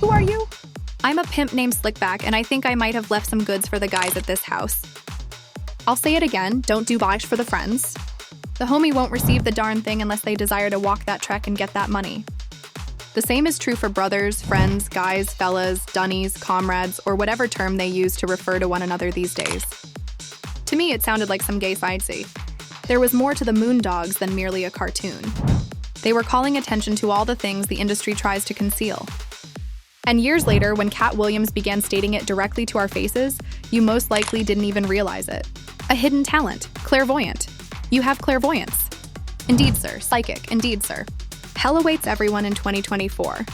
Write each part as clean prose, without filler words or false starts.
Who are you? I'm a pimp named Slickback, and I think I might have left some goods for the guys at this house. I'll say it again, don't do bosh for the friends. The homie won't receive the darn thing unless they desire to walk that trek and get that money. The same is true for brothers, friends, guys, fellas, dunnies, comrades, or whatever term they use to refer to one another these days. To me, it sounded like some gay sightsee. There was more to the Boondocks than merely a cartoon. They were calling attention to all the things the industry tries to conceal. And years later, when Katt Williams began stating it directly to our faces, you most likely didn't even realize it. A hidden talent, clairvoyant. You have clairvoyance. Indeed, sir. Psychic. Indeed, sir. Hell awaits everyone in 2024.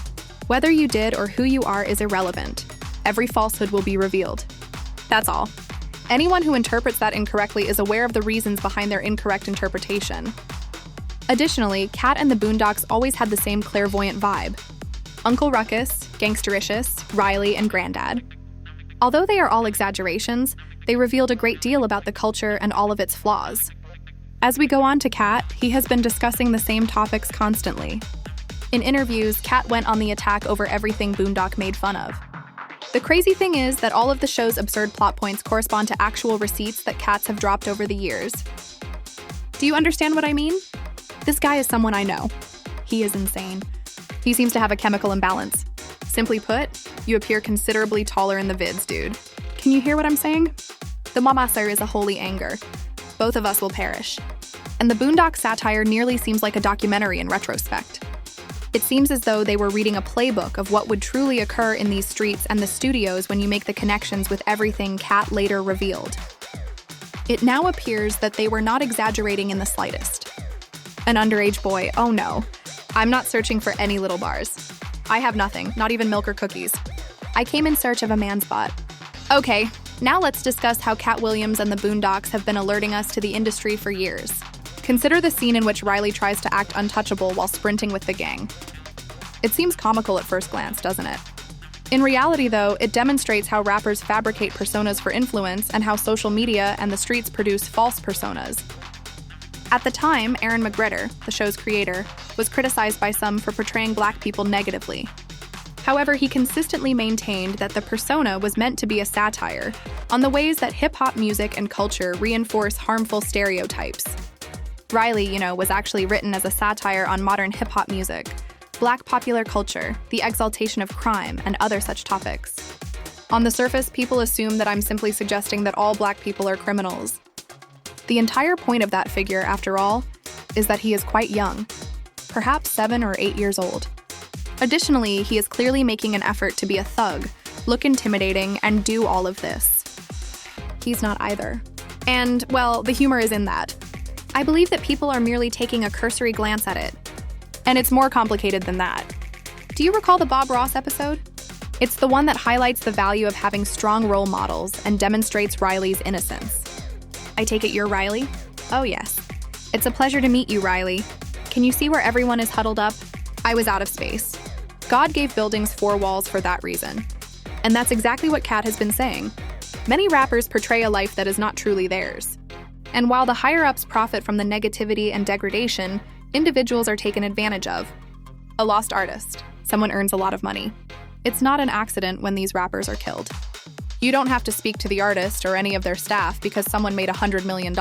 Whether you did or who you are is irrelevant. Every falsehood will be revealed. That's all. Anyone who interprets that incorrectly is aware of the reasons behind their incorrect interpretation. Additionally, Katt and the Boondocks always had the same clairvoyant vibe. Uncle Ruckus, Gangstericious, Riley, and Granddad. Although they are all exaggerations, they revealed a great deal about the culture and all of its flaws. As we go on to Katt, he has been discussing the same topics constantly. In interviews, Katt went on the attack over everything Boondock made fun of. The crazy thing is that all of the show's absurd plot points correspond to actual receipts that Katts have dropped over the years. Do you understand what I mean? This guy is someone I know. He is insane. He seems to have a chemical imbalance. Simply put, you appear considerably taller in the vids, dude. Can you hear what I'm saying? The mama sir is a holy anger. Both of us will perish. And the Boondocks satire nearly seems like a documentary in retrospect. It seems as though they were reading a playbook of what would truly occur in these streets and the studios when you make the connections with everything Katt later revealed. It now appears that they were not exaggerating in the slightest. An underage boy, oh no. I'm not searching for any little bars. I have nothing, not even milk or cookies. I came in search of a man's butt. Okay, now let's discuss how Katt Williams and the Boondocks have been alerting us to the industry for years. Consider the scene in which Riley tries to act untouchable while sprinting with the gang. It seems comical at first glance, doesn't it? In reality, though, it demonstrates how rappers fabricate personas for influence and how social media and the streets produce false personas. At the time, Aaron McGritter, the show's creator, was criticized by some for portraying Black people negatively. However, he consistently maintained that the persona was meant to be a satire on the ways that hip-hop music and culture reinforce harmful stereotypes. Riley, was actually written as a satire on modern hip-hop music, Black popular culture, the exaltation of crime, and other such topics. On the surface, people assume that I'm simply suggesting that all Black people are criminals. The entire point of that figure, after all, is that he is quite young, perhaps 7 or 8 years old. Additionally, he is clearly making an effort to be a thug, look intimidating, and do all of this. He's not either. And, well, the humor is in that. I believe that people are merely taking a cursory glance at it. And it's more complicated than that. Do you recall the Bob Ross episode? It's the one that highlights the value of having strong role models and demonstrates Riley's innocence. I take it you're Riley? Oh yes. It's a pleasure to meet you, Riley. Can you see where everyone is huddled up? I was out of space. God gave buildings 4 walls for that reason. And that's exactly what Katt has been saying. Many rappers portray a life that is not truly theirs. And while the higher-ups profit from the negativity and degradation, individuals are taken advantage of. A lost artist. Someone earns a lot of money. It's not an accident when these rappers are killed. You don't have to speak to the artist or any of their staff because someone made $100 million.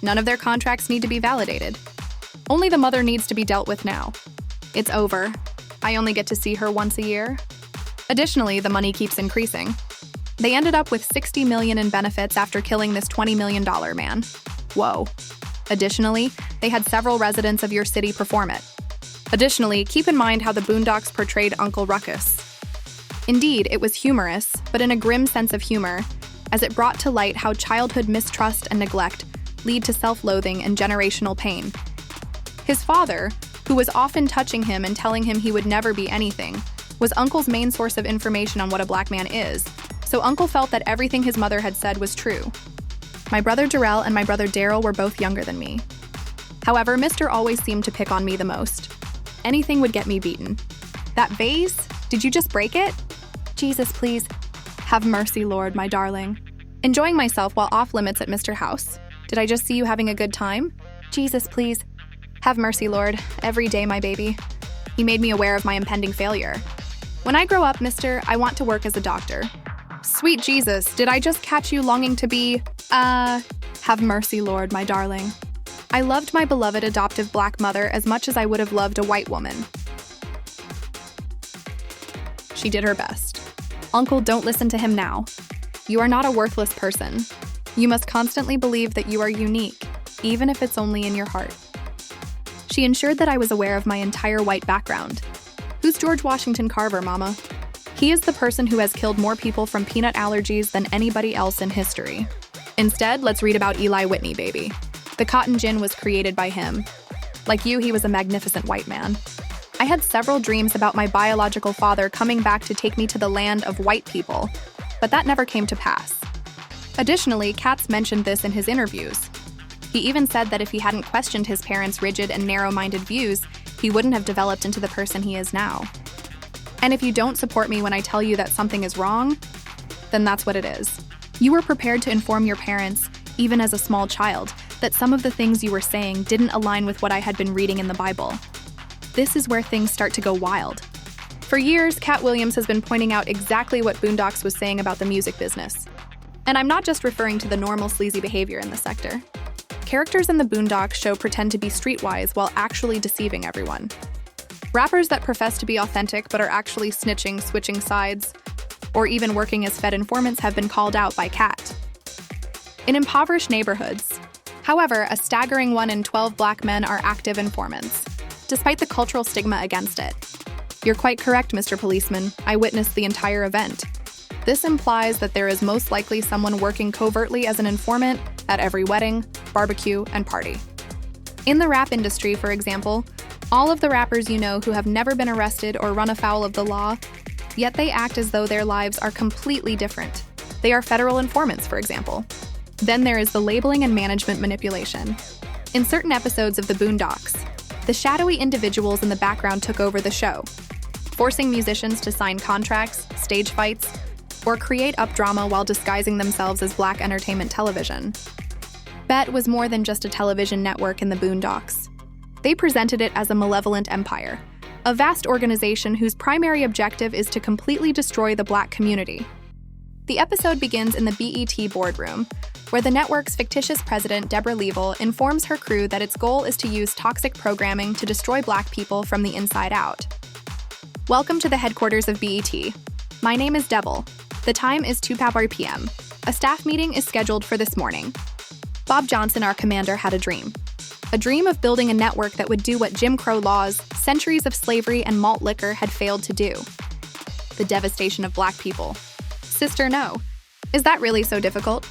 None of their contracts need to be validated. Only the mother needs to be dealt with now. It's over. I only get to see her once a year. Additionally, the money keeps increasing. They ended up with $60 million in benefits after killing this $20 million man. Whoa. Additionally, they had several residents of your city perform it. Additionally, keep in mind how the Boondocks portrayed Uncle Ruckus. Indeed, it was humorous, but in a grim sense of humor, as it brought to light how childhood mistrust and neglect lead to self-loathing and generational pain. His father, who was often touching him and telling him he would never be anything, was Uncle's main source of information on what a Black man is, so Uncle felt that everything his mother had said was true. My brother Jarrell and my brother Daryl were both younger than me. However, Mr. always seemed to pick on me the most. Anything would get me beaten. That vase? Did you just break it? Jesus, please. Have mercy, Lord, my darling. Enjoying myself while off limits at Mr. House. Did I just see you having a good time? Jesus, please. Have mercy, Lord. Every day, my baby. He made me aware of my impending failure. When I grow up, mister, I want to work as a doctor. Sweet Jesus, did I just catch you longing to be, have mercy, Lord, my darling. I loved my beloved adoptive black mother as much as I would have loved a white woman. She did her best. Uncle, don't listen to him now. You are not a worthless person. You must constantly believe that you are unique, even if it's only in your heart. She ensured that I was aware of my entire white background. Who's George Washington Carver, Mama? He is the person who has killed more people from peanut allergies than anybody else in history. Instead, let's read about Eli Whitney, baby. The cotton gin was created by him. Like you, he was a magnificent white man. I had several dreams about my biological father coming back to take me to the land of white people, but that never came to pass. Additionally, Katz mentioned this in his interviews. He even said that if he hadn't questioned his parents' rigid and narrow-minded views, he wouldn't have developed into the person he is now. And if you don't support me when I tell you that something is wrong, then that's what it is. You were prepared to inform your parents, even as a small child, that some of the things you were saying didn't align with what I had been reading in the Bible. This is where things start to go wild. For years, Katt Williams has been pointing out exactly what Boondocks was saying about the music business. And I'm not just referring to the normal sleazy behavior in the sector. Characters in the Boondocks show pretend to be streetwise while actually deceiving everyone. Rappers that profess to be authentic but are actually snitching, switching sides, or even working as Fed informants have been called out by Katt. In impoverished neighborhoods, however, a staggering 1 in 12 black men are active informants, despite the cultural stigma against it. You're quite correct, Mr. Policeman. I witnessed the entire event. This implies that there is most likely someone working covertly as an informant at every wedding, barbecue, and party. In the rap industry, for example, all of the rappers you know who have never been arrested or run afoul of the law, yet they act as though their lives are completely different. They are federal informants, for example. Then there is the labeling and management manipulation. In certain episodes of the Boondocks, the shadowy individuals in the background took over the show, forcing musicians to sign contracts, stage fights, or create up drama while disguising themselves as black entertainment television. BET was more than just a television network in the Boondocks. They presented it as a malevolent empire, a vast organization whose primary objective is to completely destroy the black community. The episode begins in the BET boardroom, where the network's fictitious president, Deborah Leavell, informs her crew that its goal is to use toxic programming to destroy black people from the inside out. Welcome to the headquarters of BET. My name is Devil. The time is 2 p.m. A staff meeting is scheduled for this morning. Bob Johnson, our commander, had a dream. A dream of building a network that would do what Jim Crow laws, centuries of slavery, and malt liquor had failed to do. The devastation of black people. Sister, no. Is that really so difficult?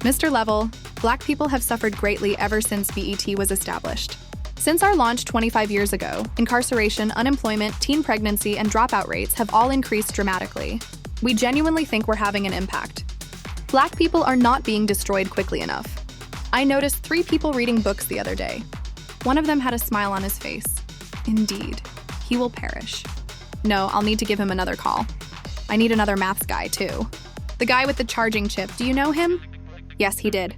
Mr. Level, black people have suffered greatly ever since BET was established. Since our launch 25 years ago, incarceration, unemployment, teen pregnancy, and dropout rates have all increased dramatically. We genuinely think we're having an impact. Black people are not being destroyed quickly enough. I noticed 3 people reading books the other day. One of them had a smile on his face. Indeed, he will perish. No, I'll need to give him another call. I need another maths guy, too. The guy with the charging chip, do you know him? Yes, he did.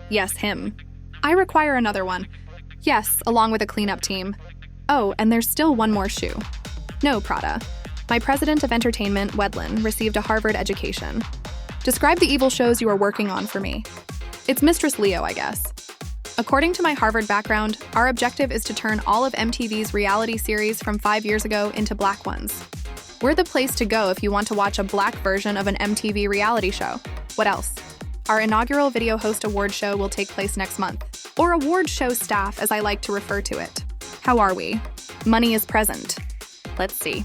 Yes, him. I require another one. Yes, along with a cleanup team. Oh, and there's still one more shoe. No, Prada. My president of entertainment, Wedlin, received a Harvard education. Describe the evil shows you are working on for me. It's Mistress Leo, I guess. According to my Harvard background, our objective is to turn all of MTV's reality series from 5 years ago into black ones. We're the place to go if you want to watch a black version of an MTV reality show. What else? Our inaugural Video Host Award show will take place next month. Or award show staff, as I like to refer to it. How are we? Money is present. Let's see.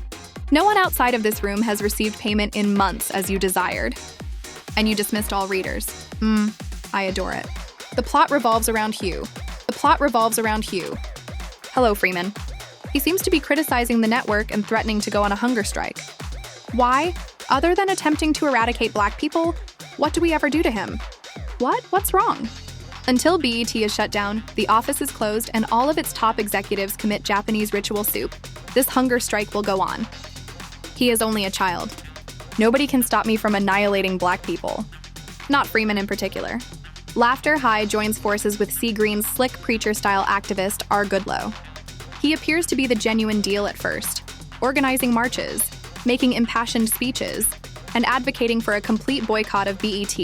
No one outside of this room has received payment in months as you desired. And you dismissed all readers. I adore it. The plot revolves around Hugh. The plot revolves around Hugh. Hello, Freeman. He seems to be criticizing the network and threatening to go on a hunger strike. Why? Other than attempting to eradicate black people, what do we ever do to him? What? What's wrong? Until BET is shut down, the office is closed, and all of its top executives commit Japanese ritual soup, this hunger strike will go on. He is only a child. Nobody can stop me from annihilating black people. Not Freeman in particular. Laughter High joins forces with Sea Green's slick preacher-style activist, R. Goodlow. He appears to be the genuine deal at first, organizing marches, making impassioned speeches, and advocating for a complete boycott of BET.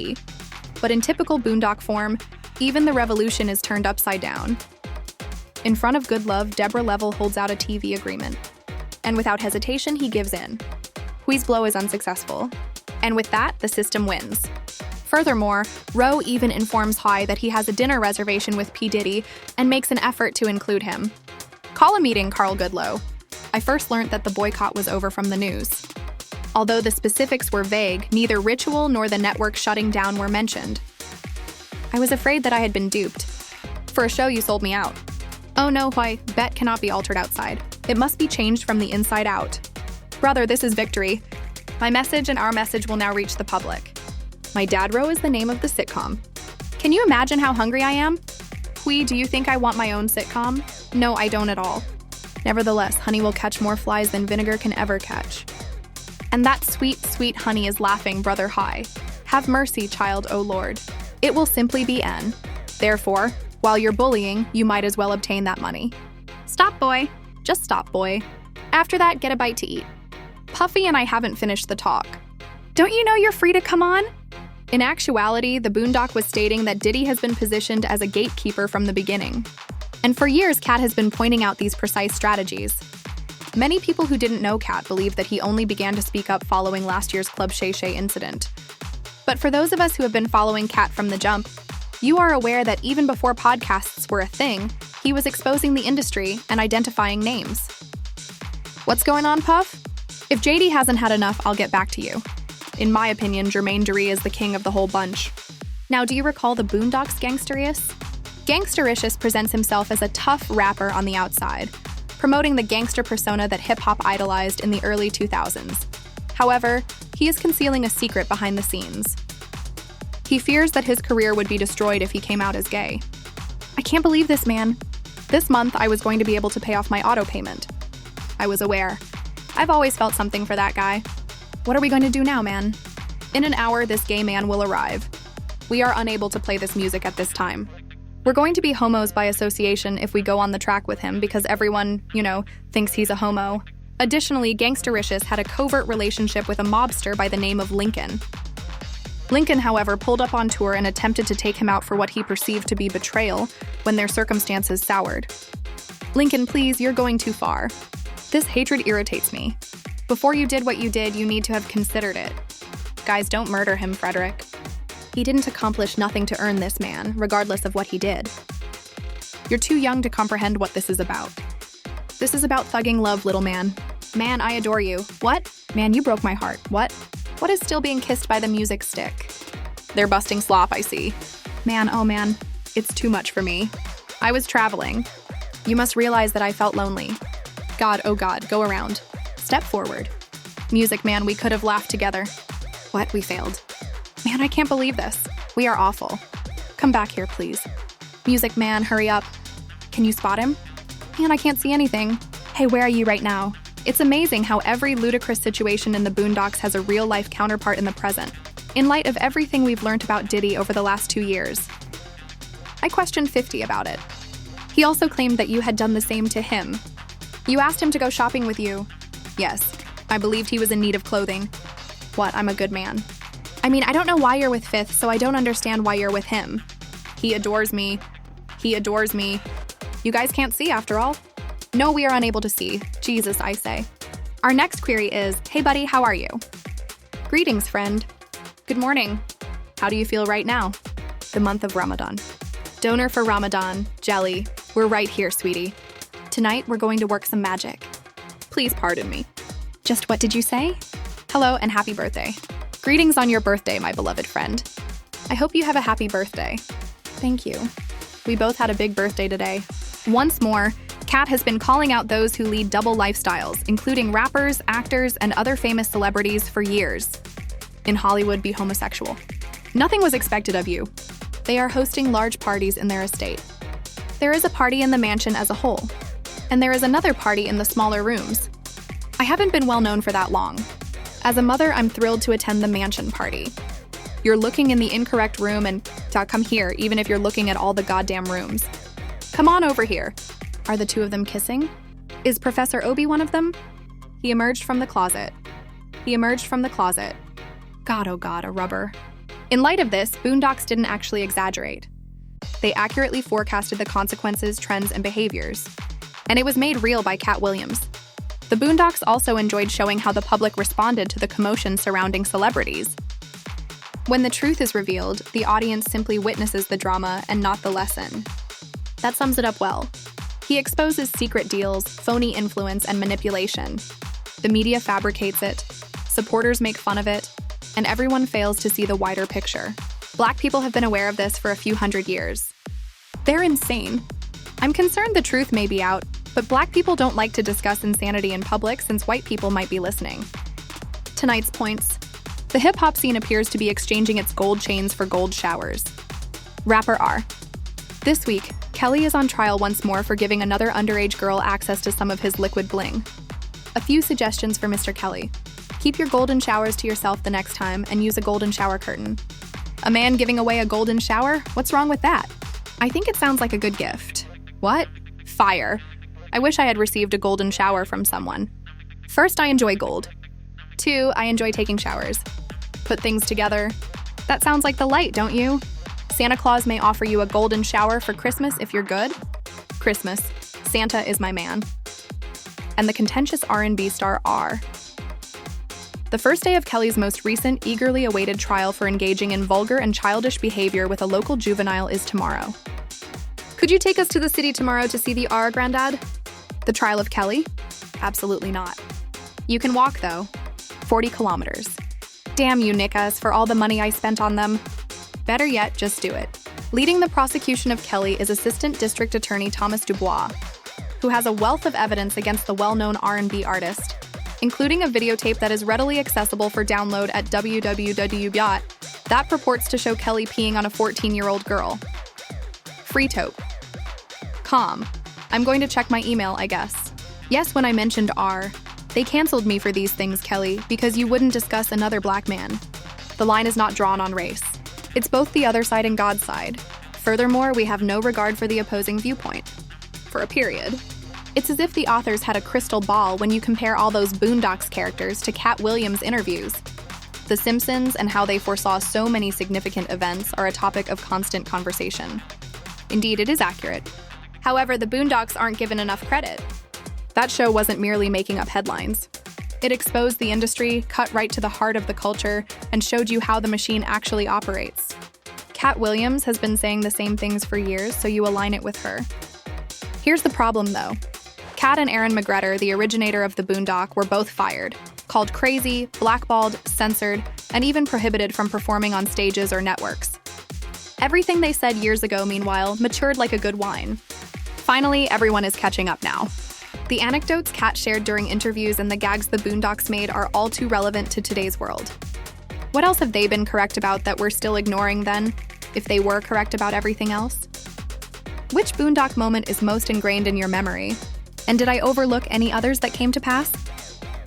But in typical Boondock form, even the revolution is turned upside down. In front of good love, Deborah Level holds out a TV agreement. And without hesitation, he gives in. Hui's blow is unsuccessful. And with that, the system wins. Furthermore, Roe even informs Hui that he has a dinner reservation with P. Diddy and makes an effort to include him. Call a meeting, Carl Goodloe. I first learned that the boycott was over from the news. Although the specifics were vague, neither ritual nor the network shutting down were mentioned. I was afraid that I had been duped. For a show, you sold me out. Oh no, Hui, bet cannot be altered outside. It must be changed from the inside out. Brother, this is victory. My message and our message will now reach the public. My Dad Row is the name of the sitcom. Can you imagine how hungry I am? Hui, do you think I want my own sitcom? No, I don't at all. Nevertheless, honey will catch more flies than vinegar can ever catch. And that sweet, sweet honey is laughing, Brother Hui. Have mercy, child, O Lord. It will simply be N. Therefore, while you're bullying, you might as well obtain that money. Stop, boy. Just stop, boy. After that, get a bite to eat. Puffy and I haven't finished the talk. Don't you know you're free to come on? In actuality, the Boondock was stating that Diddy has been positioned as a gatekeeper from the beginning. And for years, Katt has been pointing out these precise strategies. Many people who didn't know Katt believe that he only began to speak up following last year's Club Shay Shay incident. But for those of us who have been following Katt from the jump, you are aware that even before podcasts were a thing, he was exposing the industry and identifying names. What's going on, Puff? If JD hasn't had enough, I'll get back to you. In my opinion, Jermaine Dury is the king of the whole bunch. Now, do you recall the Boondocks Gangsterious? Gangstericious presents himself as a tough rapper on the outside, promoting the gangster persona that hip-hop idolized in the early 2000s. However, he is concealing a secret behind the scenes. He fears that his career would be destroyed if he came out as gay. I can't believe this, man. This month, I was going to be able to pay off my auto payment. I was aware. I've always felt something for that guy. What are we going to do now, man? In an hour, this gay man will arrive. We are unable to play this music at this time. We're going to be homos by association if we go on the track with him because everyone, thinks he's a homo. Additionally, Gangstericious had a covert relationship with a mobster by the name of Lincoln. Lincoln, however, pulled up on tour and attempted to take him out for what he perceived to be betrayal when their circumstances soured. Lincoln, please, you're going too far. This hatred irritates me. Before you did what you did, you need to have considered it. Guys, don't murder him, Frederick. He didn't accomplish nothing to earn this man, regardless of what he did. You're too young to comprehend what this is about. This is about thugging love, little man. Man, I adore you. What? Man, you broke my heart. What? What is still being kissed by the music stick? They're busting slop, I see. Man, oh man, it's too much for me. I was traveling. You must realize that I felt lonely. God, oh God, go around. Step forward. Music man, we could have laughed together. What? We failed. Man, I can't believe this. We are awful. Come back here, please. Music man, hurry up. Can you spot him? Man, I can't see anything. Hey, where are you right now? It's amazing how every ludicrous situation in the Boondocks has a real-life counterpart in the present, in light of everything we've learned about Diddy over the last 2 years. I questioned 50 about it. He also claimed that you had done the same to him. You asked him to go shopping with you. Yes, I believed he was in need of clothing. What, I'm a good man. I mean, I don't know why you're with Fifth, so I don't understand why you're with him. He adores me. He adores me. You guys can't see after all. No, we are unable to see. Jesus, I say. Our next query is, hey buddy, how are you? Greetings, friend. Good morning. How do you feel right now? The month of Ramadan. Donor for Ramadan, Jelly. We're right here, sweetie. Tonight, we're going to work some magic. Please pardon me. Just what did you say? Hello and happy birthday. Greetings on your birthday, my beloved friend. I hope you have a happy birthday. Thank you. We both had a big birthday today. Once more, Katt has been calling out those who lead double lifestyles, including rappers, actors, and other famous celebrities for years. In Hollywood, be homosexual. Nothing was expected of you. They are hosting large parties in their estate. There is a party in the mansion as a whole, and there is another party in the smaller rooms. I haven't been well known for that long. As a mother, I'm thrilled to attend the mansion party. You're looking in the incorrect room and come here, even if you're looking at all the goddamn rooms. Come on over here. Are the two of them kissing? Is Professor Obi one of them? He emerged from the closet. he emerged from the closet. God, oh God, a rubber. In light of this, Boondocks didn't actually exaggerate. They accurately forecasted the consequences, trends, and behaviors. And it was made real by Katt Williams. The Boondocks also enjoyed showing how the public responded to the commotion surrounding celebrities. When the truth is revealed, the audience simply witnesses the drama and not the lesson. That sums it up well. He exposes secret deals, phony influence, and manipulation. The media fabricates it, supporters make fun of it, and everyone fails to see the wider picture. Black people have been aware of this for a few hundred years. They're insane. I'm concerned the truth may be out, but Black people don't like to discuss insanity in public since white people might be listening. Tonight's points. The hip-hop scene appears to be exchanging its gold chains for gold showers. Rapper R. This week, Kelly is on trial once more for giving another underage girl access to some of his liquid bling. A few suggestions for Mr. Kelly. Keep your golden showers to yourself the next time and use a golden shower curtain. A man giving away a golden shower? What's wrong with that? I think it sounds like a good gift. What? Fire. I wish I had received a golden shower from someone. First, I enjoy gold. 2, I enjoy taking showers. Put things together. That sounds like the light, don't you? Santa Claus may offer you a golden shower for Christmas if you're good. Christmas. Santa is my man. And the contentious R&B star R. The first day of Kelly's most recent, eagerly awaited trial for engaging in vulgar and childish behavior with a local juvenile is tomorrow. Could you take us to the city tomorrow to see the R, Granddad? The trial of Kelly? Absolutely not. You can walk, though. 40 kilometers. Damn you, Nickas, for all the money I spent on them. Better yet, just do it. Leading the prosecution of Kelly is Assistant District Attorney Thomas Dubois, who has a wealth of evidence against the well-known R&B artist, including a videotape that is readily accessible for download at www. that purports to show Kelly peeing on a 14-year-old girl. Free tope. Calm. I'm going to check my email, I guess. Yes, when I mentioned R, they canceled me for these things, Kelly, because you wouldn't discuss another Black man. The line is not drawn on race. It's both the other side and God's side. Furthermore, we have no regard for the opposing viewpoint. For a period. It's as if the authors had a crystal ball when you compare all those Boondocks characters to Katt Williams' interviews. The Simpsons and how they foresaw so many significant events are a topic of constant conversation. Indeed, it is accurate. However, the Boondocks aren't given enough credit. That show wasn't merely making up headlines. It exposed the industry, cut right to the heart of the culture, and showed you how the machine actually operates. Katt Williams has been saying the same things for years, so you align it with her. Here's the problem, though. Katt and Aaron McGregor, the originator of the Boondock, were both fired, called crazy, blackballed, censored, and even prohibited from performing on stages or networks. Everything they said years ago, meanwhile, matured like a good wine. Finally, everyone is catching up now. The anecdotes Katt shared during interviews and the gags the Boondocks made are all too relevant to today's world. What else have they been correct about that we're still ignoring then, if they were correct about everything else? Which Boondock moment is most ingrained in your memory? And did I overlook any others that came to pass?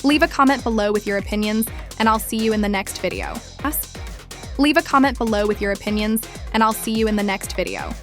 Leave a comment below with your opinions, and I'll see you in the next video. Leave a comment below with your opinions, and I'll see you in the next video.